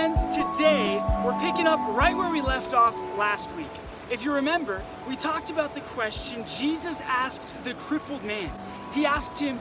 friends, today we're picking up right where we left off last week. If you remember, we talked about the question Jesus asked the crippled man. He asked him,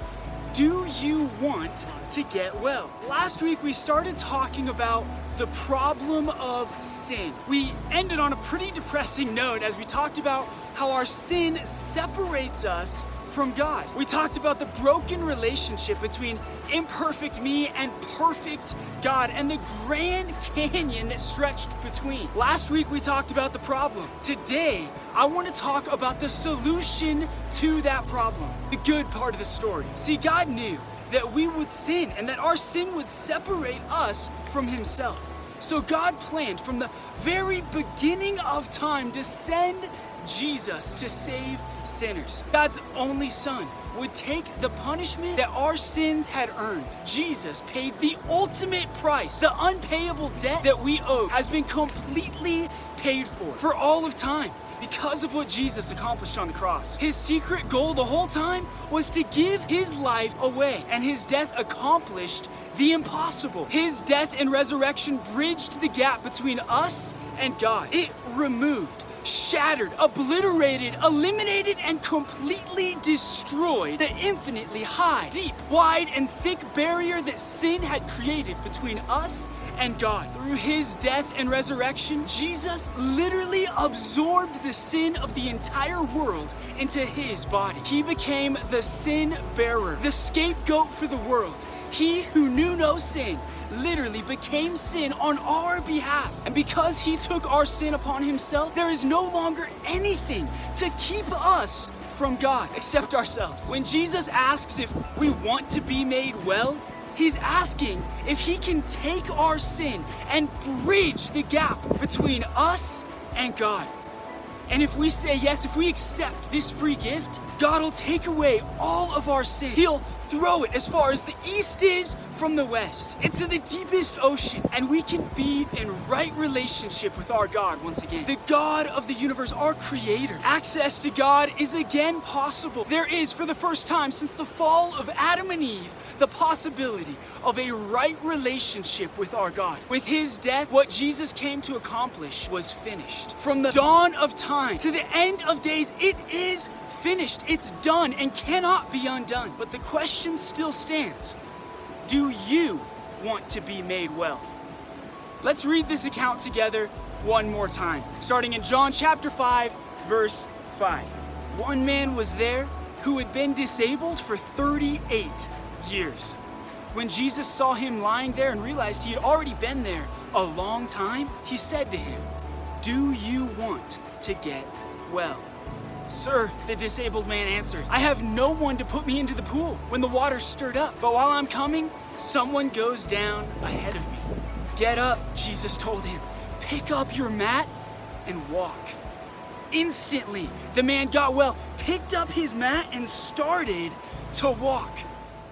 "Do you want to get well?" Last week we started talking about the problem of sin. We ended on a pretty depressing note as we talked about how our sin separates us from God. We talked about the broken relationship between imperfect me and perfect God and the Grand Canyon that stretched between. Last week we talked about the problem. Today, I want to talk about the solution to that problem, the good part of the story. See, God knew that we would sin and that our sin would separate us from Himself. So God planned from the very beginning of time to send Jesus to save sinners. God's only Son would take the punishment that our sins had earned. Jesus paid the ultimate price. The unpayable debt that we owe has been completely paid for all of time because of what Jesus accomplished on the cross. His secret goal the whole time was to give His life away, and His death accomplished the impossible. His death and resurrection bridged the gap between us and God. It removed, shattered, obliterated, eliminated, and completely destroyed the infinitely high, deep, wide, and thick barrier that sin had created between us and God. Through His death and resurrection, Jesus literally absorbed the sin of the entire world into His body. He became the sin bearer, the scapegoat for the world. He who knew no sin literally became sin on our behalf. And because He took our sin upon Himself, there is no longer anything to keep us from God except ourselves. When Jesus asks if we want to be made well, He's asking if He can take our sin and bridge the gap between us and God. And if we say yes, if we accept this free gift, God will take away all of our sin. He'll throw it as far as the east is from the west, into the deepest ocean, and we can be in right relationship with our God once again. The God of the universe, our creator. Access to God is again possible. There is, for the first time since the fall of Adam and Eve, the possibility of a right relationship with our God. With His death, what Jesus came to accomplish was finished. From the dawn of time to the end of days, it is finished. It's done and cannot be undone. But the question still stands. Do you want to be made well? Let's read this account together one more time, starting in John chapter 5, verse 5. One man was there who had been disabled for 38 years. When Jesus saw him lying there and realized he had already been there a long time, He said to him, "Do you want to get well?" "Sir," the disabled man answered, "I have no one to put me into the pool when the water stirred up. But while I'm coming, someone goes down ahead of me." "Get up," Jesus told him. "Pick up your mat and walk." Instantly, the man got well, picked up his mat, and started to walk.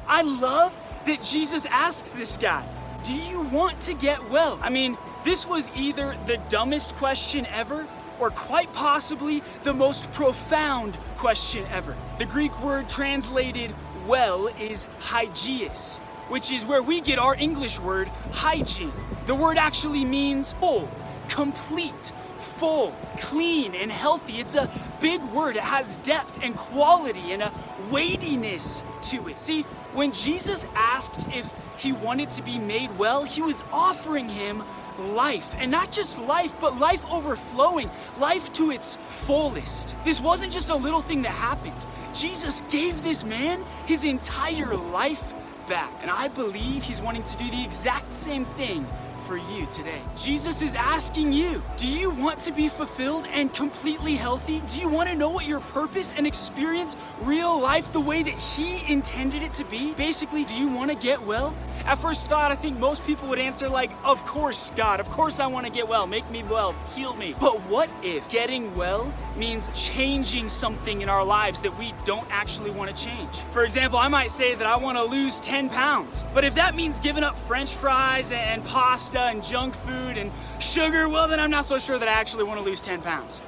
I love that Jesus asks this guy, "Do you want to get well?" I mean, this was either the dumbest question ever, or quite possibly the most profound question ever. The Greek word translated well is hygeus, which is where we get our English word hygiene. The word actually means whole, complete, full, clean, and healthy. It's a big word. It has depth and quality and a weightiness to it. See, when Jesus asked if he wanted to be made well, He was offering him life, and not just life, but life overflowing, life to its fullest. This wasn't just a little thing that happened. Jesus gave this man his entire life back, and I believe He's wanting to do the exact same thing for you today. Jesus is asking you, do you want to be fulfilled and completely healthy? Do you want to know what your purpose and experience real life the way that He intended it to be? Basically, do you want to get well? At first thought, I think most people would answer like, of course, God, of course I want to get well. Make me well, heal me. But what if getting well means changing something in our lives that we don't actually want to change? For example, I might say that I want to lose 10 pounds. But if that means giving up French fries and pasta and junk food and sugar, well, then I'm not so sure that I actually want to lose 10 pounds.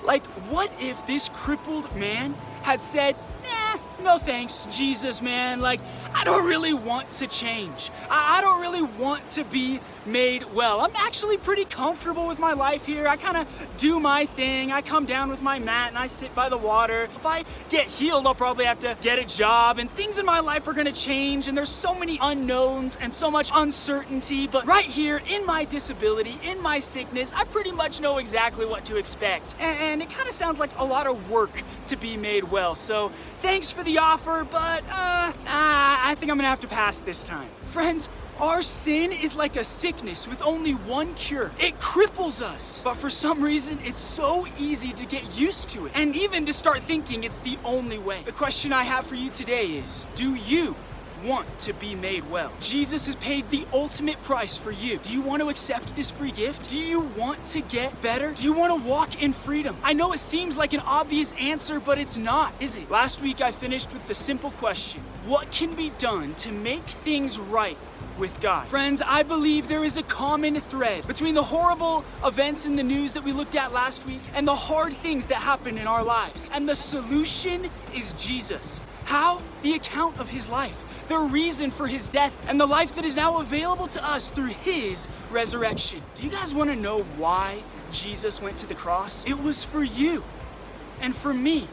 Like, what if this crippled man had said, no thanks, Jesus, man. Like, I don't really want to change. I don't really want to be made well. I'm actually pretty comfortable with my life here. I kind of do my thing. I come down with my mat and I sit by the water. If I get healed, I'll probably have to get a job, and things in my life are gonna change, and there's so many unknowns and so much uncertainty. But right here, in my disability, in my sickness, I pretty much know exactly what to expect. And it kind of sounds like a lot of work to be made well. So thanks for the offer, but I think I'm gonna have to pass this time. Friends, our sin is like a sickness with only one cure. It cripples us. But for some reason, it's so easy to get used to it, and even to start thinking it's the only way. The question I have for you today is, do you want to be made well? Jesus has paid the ultimate price for you. Do you want to accept this free gift? Do you want to get better? Do you want to walk in freedom? I know it seems like an obvious answer, but it's not, is it? Last week I finished with the simple question, what can be done to make things right with God? Friends, I believe there is a common thread between the horrible events in the news that we looked at last week and the hard things that happen in our lives. And the solution is Jesus. How? The account of his life, the reason for his death, and the life that is now available to us through his resurrection. Do you guys want to know why Jesus went to the cross? It was for you and for me.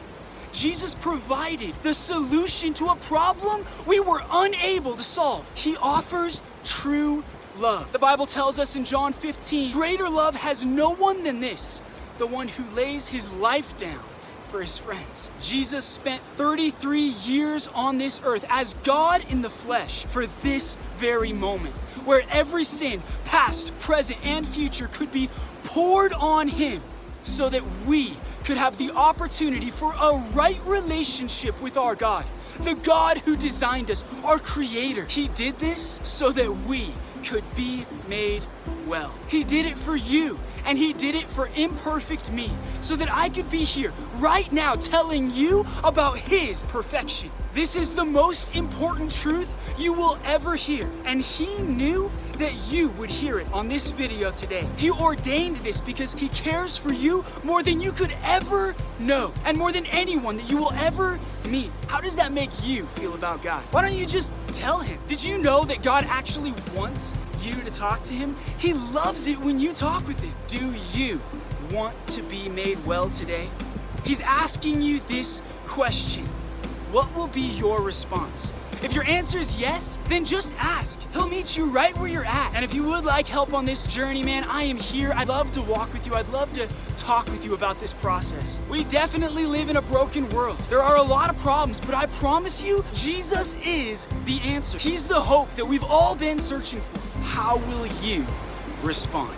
Jesus provided the solution to a problem we were unable to solve. He offers true love. The Bible tells us in John 15, greater love has no one than this, the one who lays his life down for his friends. Jesus spent 33 years on this earth as God in the flesh for this very moment, where every sin, past, present, and future, could be poured on him so that we could have the opportunity for a right relationship with our God, the God who designed us, our Creator. He did this so that we could be made well. He did it for you, and he did it for imperfect me, so that I could be here right now telling you about his perfection. This is the most important truth you will ever hear, and he knew that you would hear it on this video today. He ordained this because he cares for you more than you could ever know, and more than anyone that you will ever meet. How does that make you feel about God? Why don't you just tell him? Did you know that God actually wants you to talk to him? He loves it when you talk with him. Do you want to be made well today? He's asking you this question. What will be your response? If your answer is yes, then just ask. He'll meet you right where you're at. And if you would like help on this journey, man, I am here. I'd love to walk with you. I'd love to talk with you about this process. We definitely live in a broken world. There are a lot of problems, but I promise you, Jesus is the answer. He's the hope that we've all been searching for. How will you respond?